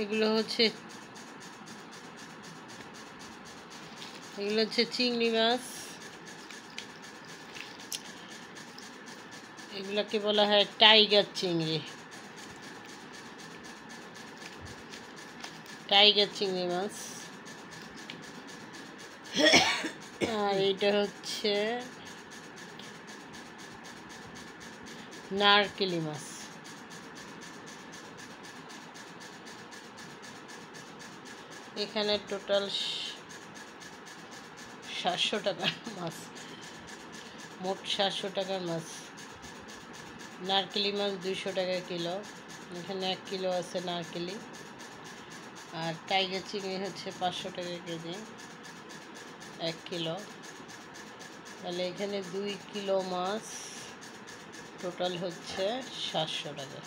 এগুলো হচ্ছে চিংড়ি মাছ। এগুলোকে বলা হয় টাইগার চিংড়ি, মাছ। আর এটা হচ্ছে নারকেলি মাছ। এখানে টোটাল 700 টাকার মাছ, মোট 700 টাকার মাছ। নারকেলি মাছ 200 টাকা কিলো, এখানে 1 কিলো আছে নারকেলি। আর টাইগার চিংড়ি হচ্ছে 500 টাকা কেজি, 1 কিলো। তাহলে এখানে 2 কিলো মাছ, টোটাল হচ্ছে 700 টাকা।